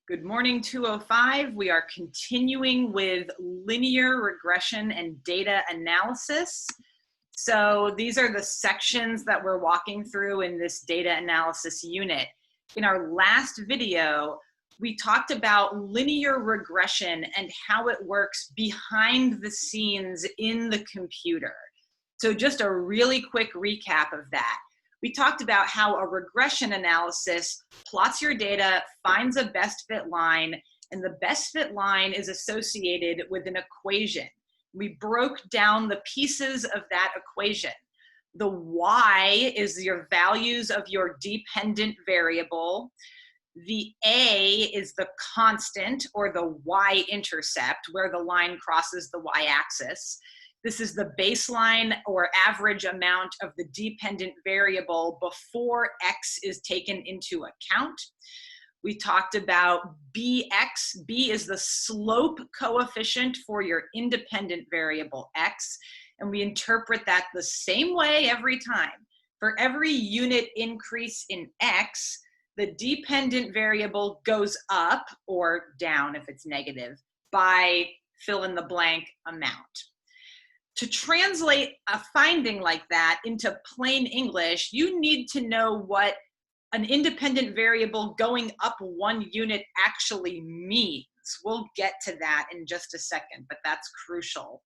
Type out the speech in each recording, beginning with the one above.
Good morning, 205. We are continuing with linear regression and data analysis. So these are the sections that we're walking through in this data analysis unit. In our last video, we talked about linear regression and how it works behind the scenes in the computer. So just a really quick recap of that. We talked about how a regression analysis plots your data, finds a best fit line, and the best fit line is associated with an equation. We broke down the pieces of that equation. The y is your values of your dependent variable. The a is the constant, or the y-intercept, where the line crosses the y-axis. This is the baseline or average amount of the dependent variable before x is taken into account. We talked about bx. B is the slope coefficient for your independent variable x, and we interpret that the same way every time. For every unit increase in x, the dependent variable goes up or down if it's negative by fill in the blank amount. To translate a finding like that into plain English, you need to know what an independent variable going up 1 unit actually means. We'll get to that in just a second, but that's crucial.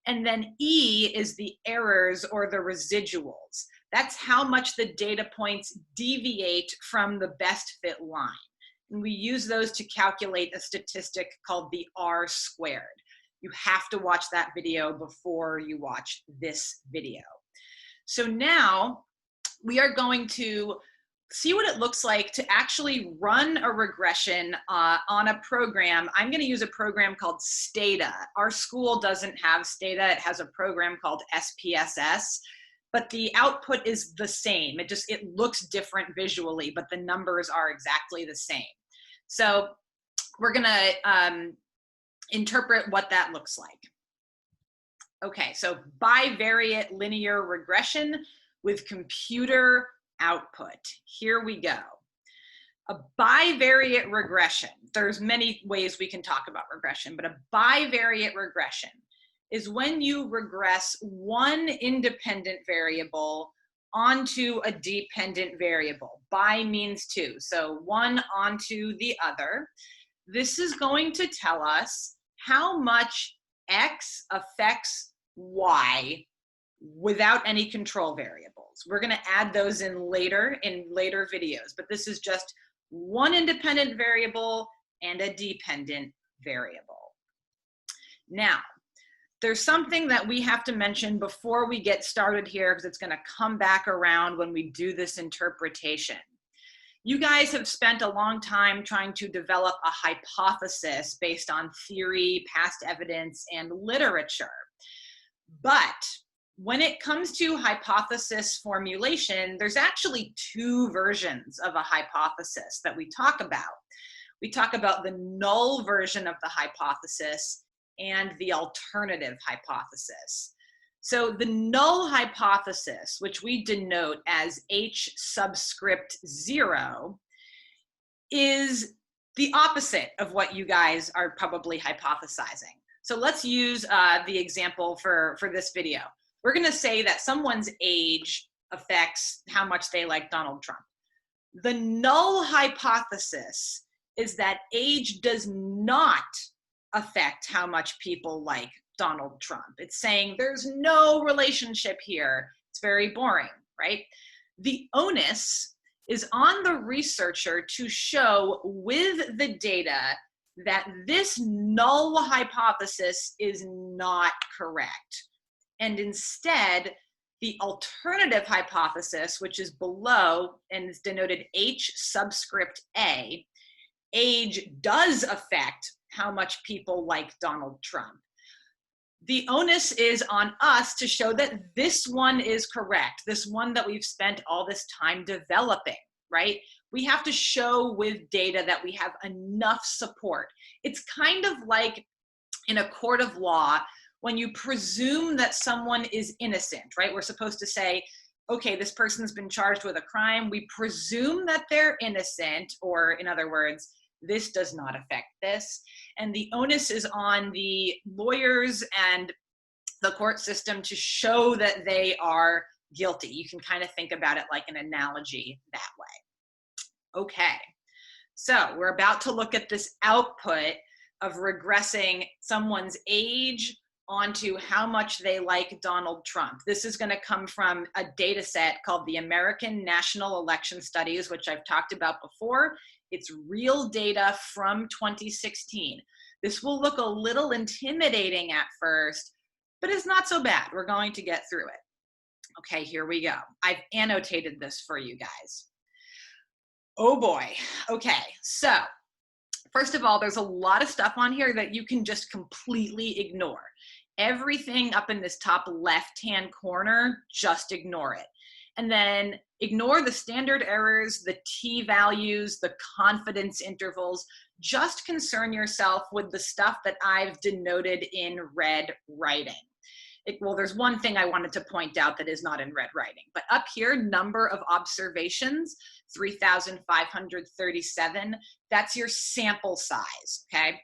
And then E is the errors or the residuals. That's how much the data points deviate from the best fit line. And we use those to calculate a statistic called the R squared. You have to watch that video before you watch this video. So now we are going to see what it looks like to actually run a regression on a program. I'm going to use a program called Stata. Our school doesn't have Stata. It has a program called SPSS, but the output is the same. It looks different visually, but the numbers are exactly the same. So we're going to interpret what that looks like. Okay, so bivariate linear regression with computer output. Here we go. A bivariate regression, there's many ways we can talk about regression, but a bivariate regression is when you regress one independent variable onto a dependent variable. Bi means two, so one onto the other. This is going to tell us how much x affects y without any control variables. We're going to add those in later videos, but this is just one independent variable and a dependent variable. Now, there's something that we have to mention before we get started here, because it's going to come back around when we do this interpretation. You guys have spent a long time trying to develop a hypothesis based on theory, past evidence, and literature. But when it comes to hypothesis formulation, there's actually two versions of a hypothesis that we talk about. We talk about the null version of the hypothesis and the alternative hypothesis. So the null hypothesis, which we denote as H subscript 0, is the opposite of what you guys are probably hypothesizing. So let's use the example for this video. We're going to say that someone's age affects how much they like Donald Trump. The null hypothesis is that age does not affect how much people like Donald Trump. It's saying there's no relationship here. It's very boring, right? The onus is on the researcher to show with the data that this null hypothesis is not correct. And instead, the alternative hypothesis, which is below and is denoted H subscript A, age does affect how much people like Donald Trump. The onus is on us to show that this one is correct, this one that we've spent all this time developing, right? We have to show with data that we have enough support. It's kind of like in a court of law, when you presume that someone is innocent, right? We're supposed to say, okay, this person's been charged with a crime. We presume that they're innocent, or in other words, This does not affect this. And the onus is on the lawyers and the court system to show that they are guilty. You can kind of think about it like an analogy that way. Okay, so we're about to look at this output of regressing someone's age onto how much they like Donald Trump. This is going to come from a data set called the American National Election Studies, which I've talked about before. It's real data from 2016. This will look a little intimidating at first, but it's not so bad. We're going to get through it. Okay, here we go. I've annotated this for you guys. Oh boy. Okay, so first of all, there's a lot of stuff on here that you can just completely ignore. Everything up in this top left-hand corner, just ignore it. And then ignore the standard errors, the t-values, the confidence intervals. Just concern yourself with the stuff that I've denoted in red writing. Well, there's one thing I wanted to point out that is not in red writing, but up here, number of observations, 3,537, that's your sample size, okay?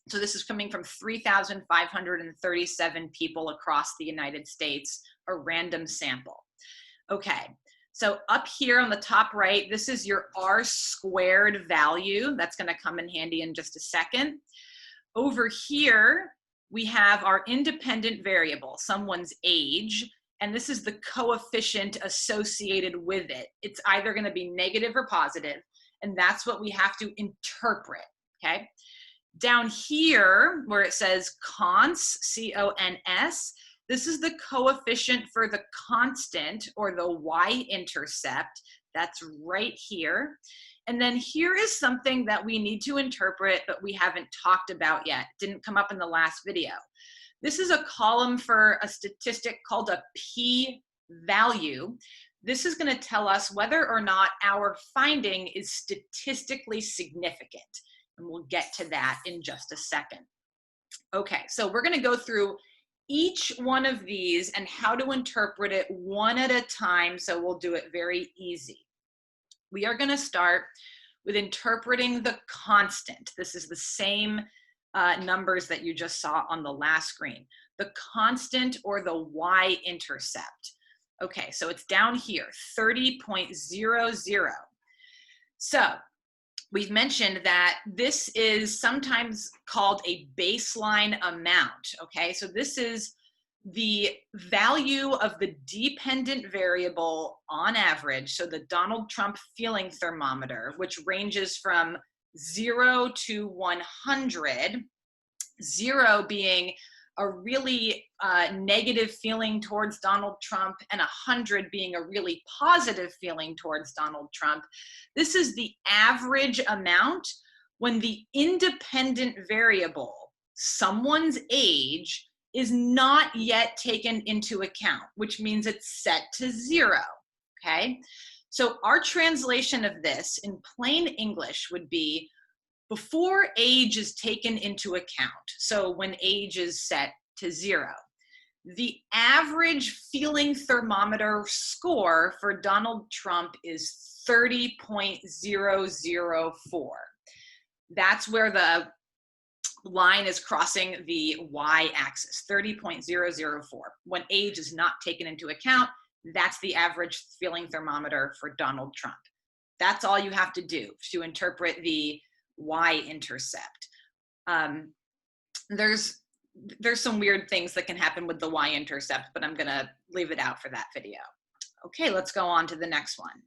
So this is coming from 3,537 people across the United States, a random sample. Okay, so up here on the top right, this is your R-squared value. That's gonna come in handy in just a second. Over here, we have our independent variable, someone's age, and this is the coefficient associated with it. It's either going to be negative or positive, and that's what we have to interpret, okay? Down here, where it says cons, C-O-N-S, this is the coefficient for the constant, or the y-intercept. That's right here. And then here is something that we need to interpret, but we haven't talked about yet. Didn't come up in the last video. This is a column for a statistic called a p-value. This is going to tell us whether or not our finding is statistically significant. And we'll get to that in just a second. Okay, so we're going to go through each one of these and how to interpret it one at a time, so we'll do it very easy. We are going to start with interpreting the constant. This is the same numbers that you just saw on the last screen. The constant, or the y-intercept. Okay, so it's down here, 30.00. So we've mentioned that this is sometimes called a baseline amount. Okay, so this is the value of the dependent variable on average, so the Donald Trump feeling thermometer, which ranges from 0 to 100, 0 being a really negative feeling towards Donald Trump, and 100 being a really positive feeling towards Donald Trump. This is the average amount when the independent variable, someone's age, is not yet taken into account, which means it's set to 0, okay? So our translation of this in plain English would be before age is taken into account, so when age is set to 0, the average feeling thermometer score for Donald Trump is 30.004. That's where the line is crossing the y-axis, 30.004. When age is not taken into account, that's the average feeling thermometer for Donald Trump. That's all you have to do to interpret the y-intercept. There's some weird things that can happen with the y-intercept, but I'm gonna leave it out for that video. Okay, let's go on to the next one.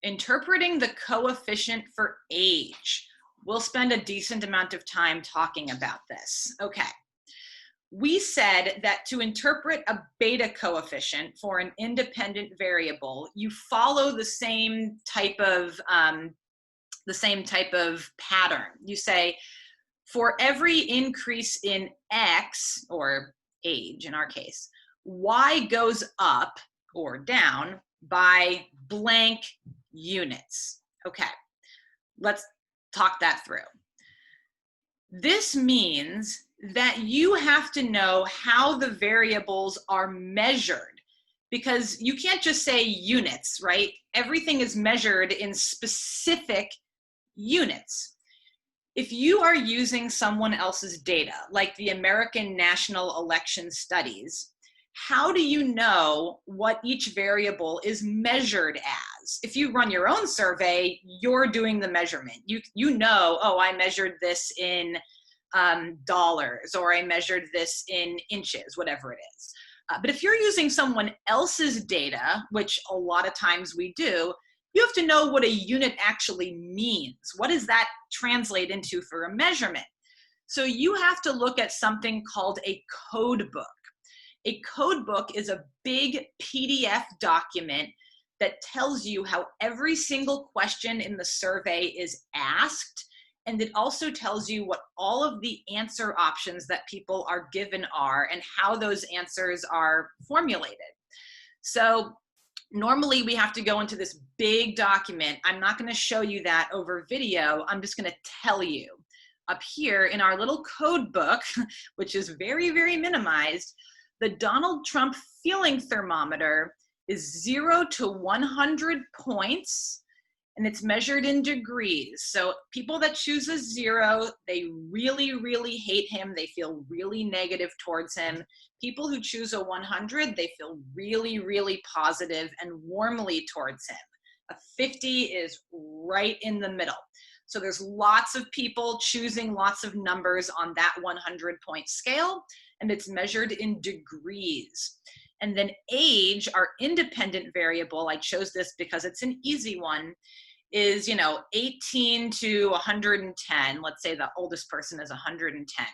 Interpreting the coefficient for age. We'll spend a decent amount of time talking about this. Okay, we said that to interpret a beta coefficient for an independent variable, you follow the same type of pattern. You say, for every increase in X, or age in our case, Y goes up or down by blank units. Okay, let's talk that through. This means that you have to know how the variables are measured, because you can't just say units, right? Everything is measured in specific units. If you are using someone else's data, like the American National Election Studies, how do you know what each variable is measured as? If you run your own survey, you're doing the measurement. You know, oh, I measured this in dollars, or I measured this in inches, whatever it is. But if you're using someone else's data, which a lot of times we do, you have to know what a unit actually means. What does that translate into for a measurement? So you have to look at something called a code book. A code book is a big PDF document that tells you how every single question in the survey is asked, and it also tells you what all of the answer options that people are given are and how those answers are formulated. So normally we have to go into this big document. I'm not going to show you that over video. I'm just going to tell you. Up here in our little code book, which is very, very minimized, the Donald Trump feeling thermometer is 0 to 100 points, and it's measured in degrees. So people that choose a 0, they really, really hate him. They feel really negative towards him. People who choose a 100, they feel really, really positive and warmly towards him. A 50 is right in the middle. So there's lots of people choosing lots of numbers on that 100-point scale, and it's measured in degrees. And then age, our independent variable, I chose this because it's an easy one, is 18 to 110. Let's say the oldest person is 110.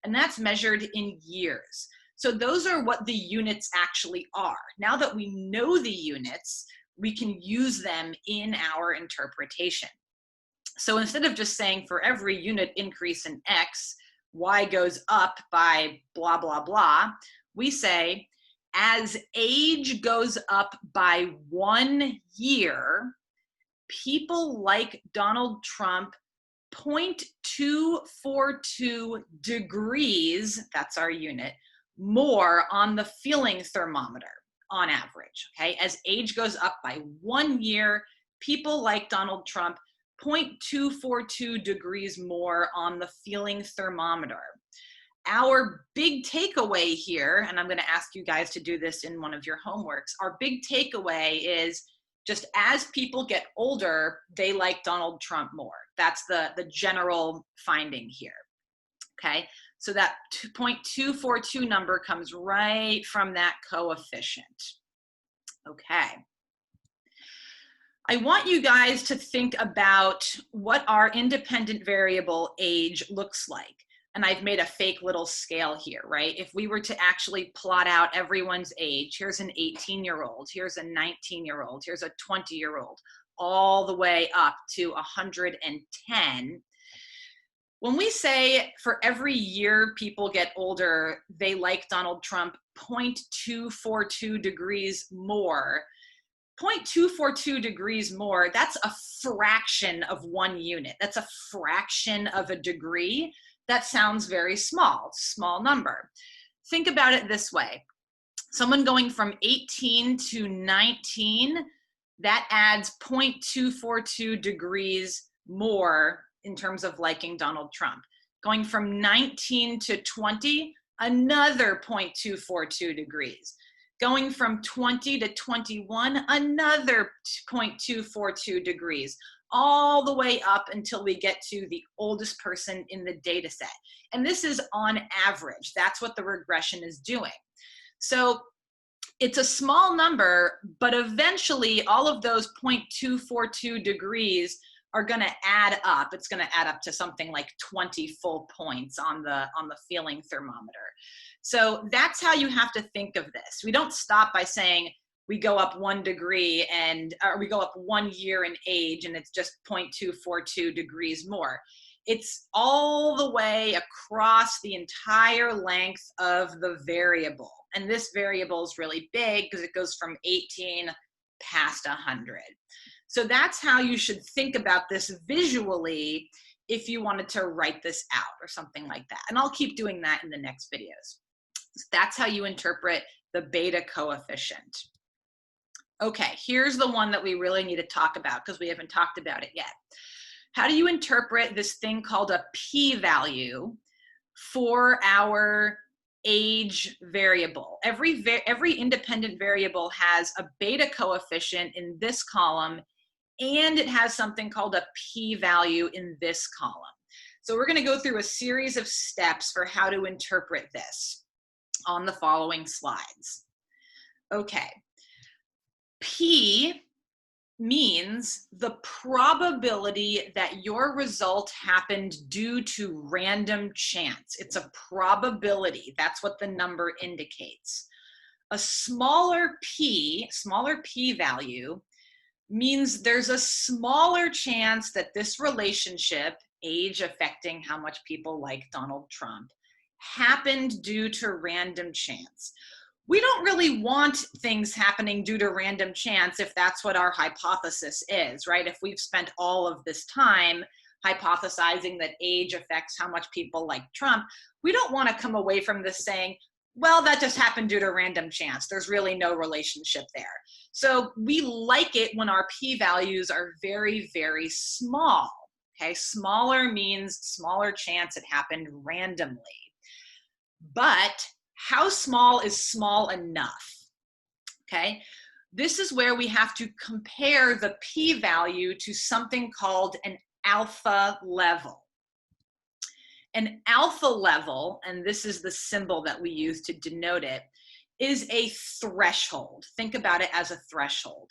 And that's measured in years. So those are what the units actually are. Now that we know the units, we can use them in our interpretation. So instead of just saying for every unit increase in X, Y goes up by blah, blah, blah, we say as age goes up by 1 year, people like Donald Trump 0.242 degrees, that's our unit, more on the feeling thermometer on average, okay? As age goes up by 1 year, people like Donald Trump 0.242 degrees more on the feeling thermometer. Our big takeaway here, and I'm going to ask you guys to do this in one of your homeworks, our big takeaway is just as people get older, they like Donald Trump more. That's the general finding here, okay? So that 0.242 number comes right from that coefficient, okay? I want you guys to think about what our independent variable age looks like. And I've made a fake little scale here, right? If we were to actually plot out everyone's age, here's an 18-year-old, here's a 19-year-old, here's a 20-year-old, all the way up to 110. When we say for every year people get older, they like Donald Trump 0.242 degrees more, 0.242 degrees more, that's a fraction of 1 unit. That's a fraction of a degree. That sounds very small, small number. Think about it this way. Someone going from 18 to 19, that adds 0.242 degrees more in terms of liking Donald Trump. Going from 19 to 20, another 0.242 degrees. Going from 20 to 21, another 0.242 degrees, all the way up until we get to the oldest person in the data set. And this is on average. That's what the regression is doing. So it's a small number, but eventually all of those 0.242 degrees are going to add up. It's going to add up to something like 20 full points on the feeling thermometer. So that's how you have to think of this. We don't stop by saying we go up 1 degree or we go up 1 year in age and it's just 0.242 degrees more. It's all the way across the entire length of the variable. And this variable is really big because it goes from 18 past 100. So that's how you should think about this visually if you wanted to write this out or something like that. And I'll keep doing that in the next videos. So that's how you interpret the beta coefficient. Okay, here's the one that we really need to talk about because we haven't talked about it yet. how do you interpret this thing called a p-value for our age variable? Every independent variable has a beta coefficient in this column, and it has something called a p-value in this column. So we're going to go through a series of steps for how to interpret this on the following slides. Okay, P means the probability that your result happened due to random chance. It's a probability. That's what the number indicates. A smaller p-value, means there's a smaller chance that this relationship, age affecting how much people like Donald Trump, happened due to random chance. We don't really want things happening due to random chance if that's what our hypothesis is, right? If we've spent all of this time hypothesizing that age affects how much people like Trump, we don't want to come away from this saying, well, that just happened due to random chance. There's really no relationship there. So we like it when our p-values are very, very small. Okay, smaller means smaller chance it happened randomly. But how small is small enough? Okay, this is where we have to compare the p-value to something called an alpha level. An alpha level, and this is the symbol that we use to denote it, is a threshold. Think about it as a threshold.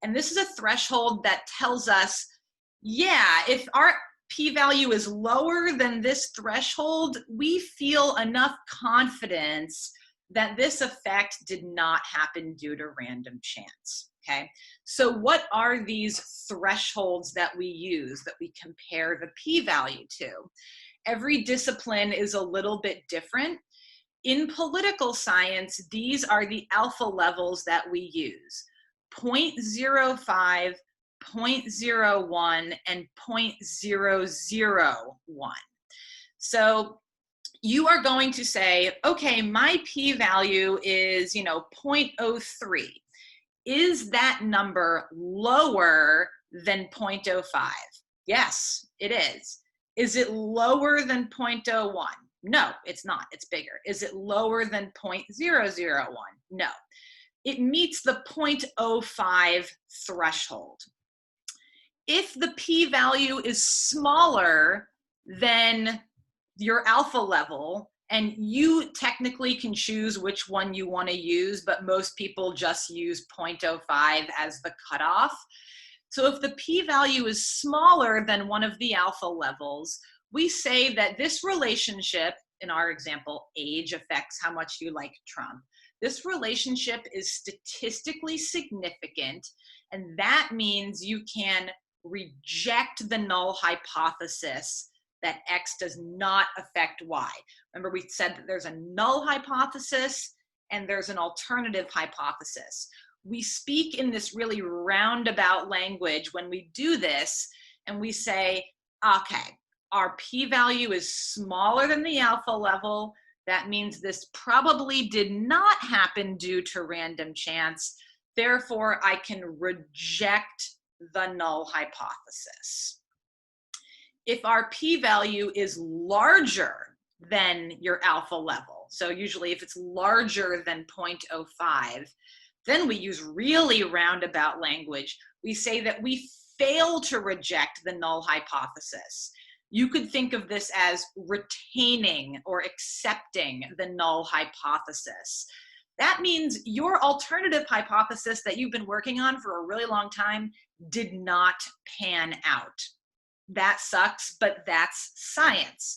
And this is a threshold that tells us, yeah, if our p-value is lower than this threshold, we feel enough confidence that this effect did not happen due to random chance, okay? So what are these thresholds that we use that we compare the p-value to? Every discipline is a little bit different. In political science, these are the alpha levels that we use: 0.05, 0.01, and 0.001. So you are going to say, okay, my p-value is, 0.03. Is that number lower than 0.05? Yes, it is. Is it lower than 0.01? No, it's not. It's bigger. Is it lower than 0.001? No. It meets the 0.05 threshold. If the p-value is smaller than your alpha level, and you technically can choose which one you want to use, but most people just use 0.05 as the cutoff. So if the p-value is smaller than one of the alpha levels, we say that this relationship, in our example, age affects how much you like Trump. This relationship is statistically significant, and that means you can reject the null hypothesis that X does not affect Y. Remember, we said that there's a null hypothesis and there's an alternative hypothesis. We speak in this really roundabout language when we do this, and we say, okay, our p-value is smaller than the alpha level. That means this probably did not happen due to random chance. Therefore, I can reject the null hypothesis. If our p-value is larger than your alpha level, so usually if it's larger than 0.05, then we use really roundabout language. We say that we fail to reject the null hypothesis. You could think of this as retaining or accepting the null hypothesis. That means your alternative hypothesis that you've been working on for a really long time did not pan out. That sucks, but that's science.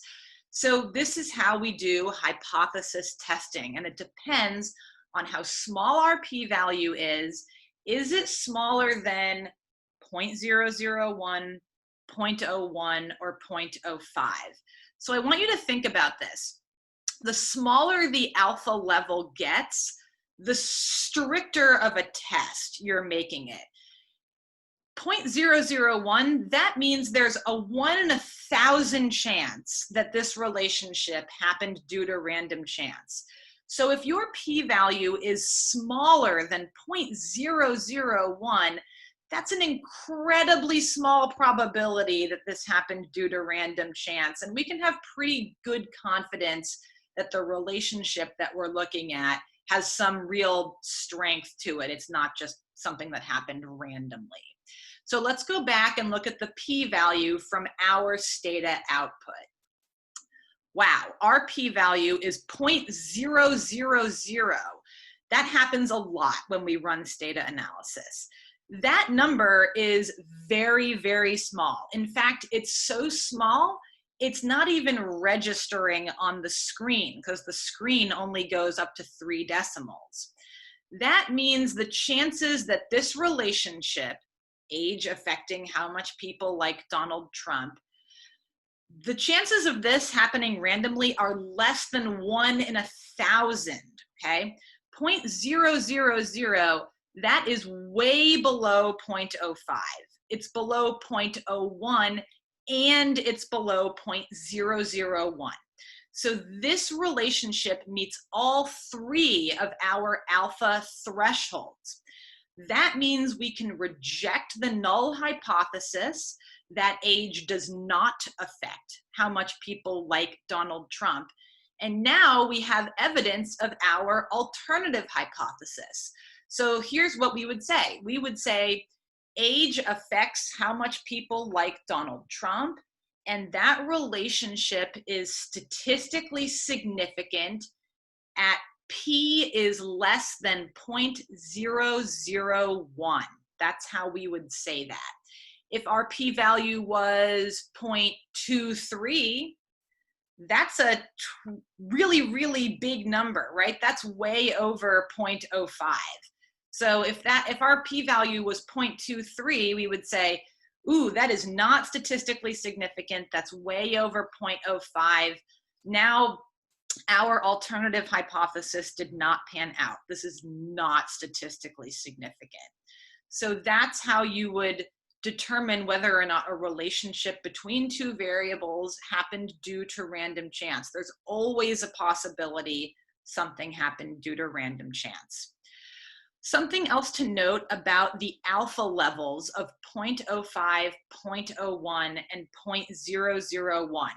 So this is how we do hypothesis testing, and it depends on how small our p-value is. Is it smaller than 0.001, 0.01, or 0.05? So I want you to think about this. The smaller the alpha level gets, the stricter of a test you're making it. 0.001, that means there's a 1 in 1,000 chance that this relationship happened due to random chance. So if your p-value is smaller than 0.001, that's an incredibly small probability that this happened due to random chance. And we can have pretty good confidence that the relationship that we're looking at has some real strength to it. It's not just something that happened randomly. So let's go back and look at the p-value from our Stata output. Wow, our p-value is 0.000. That happens a lot when we run Stata analysis. That number is very, very small. In fact, it's so small, it's not even registering on the screen because the screen only goes up to 3 decimals. That means the chances that this relationship, age affecting how much people like Donald Trump, the chances of this happening randomly are less than 1 in 1,000, okay? 0.000, that is way below 0.05. It's below 0.01 and it's below 0.001. So this relationship meets all 3 of our alpha thresholds. That means we can reject the null hypothesis that age does not affect how much people like Donald Trump. And now we have evidence of our alternative hypothesis. So here's what we would say. We would say age affects how much people like Donald Trump, and that relationship is statistically significant at p is less than 0.001. That's how we would say that. If our p-value was 0.23, that's a really, really big number, right? That's way over 0.05. So if our p-value was 0.23, we would say, ooh, that is not statistically significant. That's way over 0.05. Now, our alternative hypothesis did not pan out. This is not statistically significant. So that's how you would determine whether or not a relationship between 2 variables happened due to random chance. There's always a possibility something happened due to random chance. Something else to note about the alpha levels of 0.05, 0.01, and 0.001.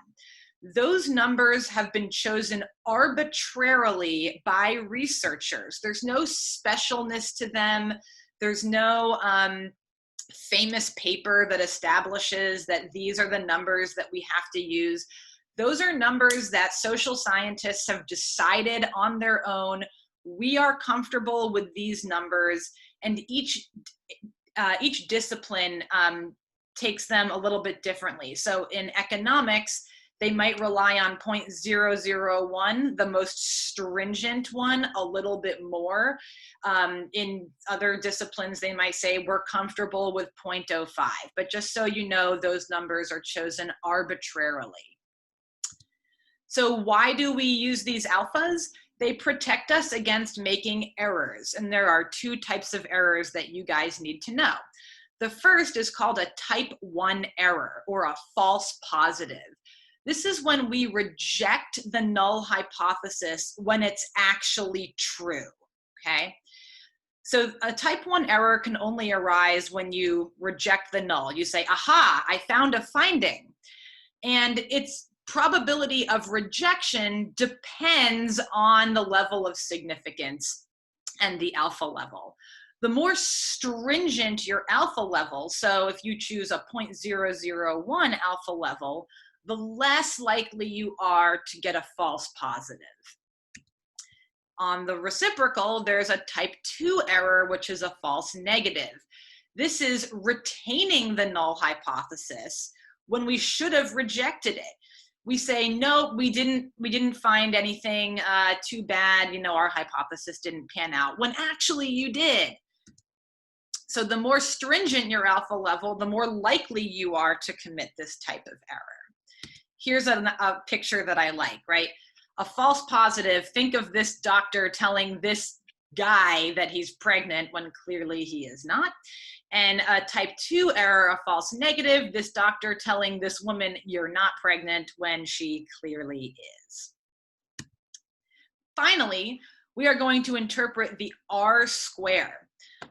Those numbers have been chosen arbitrarily by researchers. There's no specialness to them. There's no famous paper that establishes that these are the numbers that we have to use. Those are numbers that social scientists have decided on their own. We are comfortable with these numbers, and each discipline takes them a little bit differently. So in economics, they might rely on 0.001, the most stringent one, a little bit more. In other disciplines, they might say we're comfortable with 0.05. But just so you know, those numbers are chosen arbitrarily. So why do we use these alphas? They protect us against making errors. And there are 2 types of errors that you guys need to know. The first is called a type 1 error, or a false positive. This is when we reject the null hypothesis when it's actually true, okay? So a type 1 error can only arise when you reject the null. You say, aha, I found a finding. And its probability of rejection depends on the level of significance and the alpha level. The more stringent your alpha level, so if you choose a 0.001 alpha level, the less likely you are to get a false positive. On the reciprocal, there's a type 2 error, which is a false negative. This is retaining the null hypothesis when we should have rejected it. We say, no, we didn't find anything too bad, you know, our hypothesis didn't pan out, when actually you did. So the more stringent your alpha level, the more likely you are to commit this type of error. Here's a picture that I like, right? A false positive, think of this doctor telling this guy that he's pregnant when clearly he is not. And a type 2 error, a false negative, this doctor telling this woman you're not pregnant when she clearly is. Finally, we are going to interpret the R square.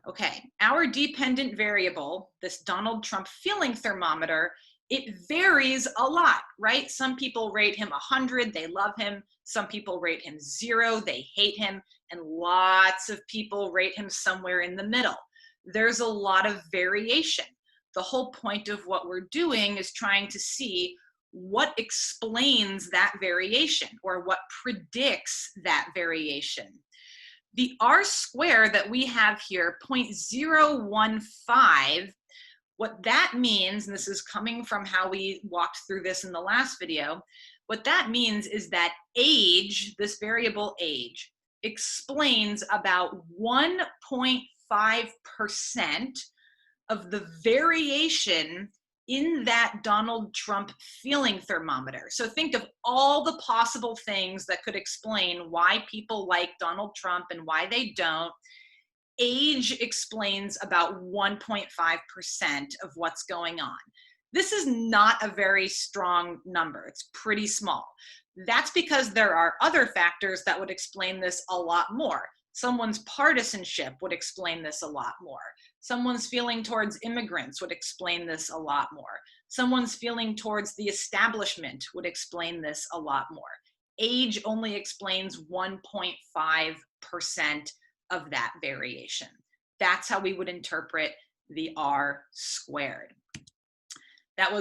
Okay, our dependent variable, this Donald Trump feeling thermometer, it varies a lot, right? Some people rate him 100, they love him. Some people rate him 0, they hate him. And lots of people rate him somewhere in the middle. There's a lot of variation. The whole point of what we're doing is trying to see what explains that variation or what predicts that variation. The R square that we have here, 0.015, what that means, and this is coming from how we walked through this in the last video, what that means is that age, this variable age, explains about 1.5% of the variation in that Donald Trump feeling thermometer. So think of all the possible things that could explain why people like Donald Trump and why they don't. Age explains about 1.5% of what's going on. This is not a very strong number. It's pretty small. That's because there are other factors that would explain this a lot more. Someone's partisanship would explain this a lot more. Someone's feeling towards immigrants would explain this a lot more. Someone's feeling towards the establishment would explain this a lot more. Age only explains 1.5% of that variation. That's how we would interpret the R squared.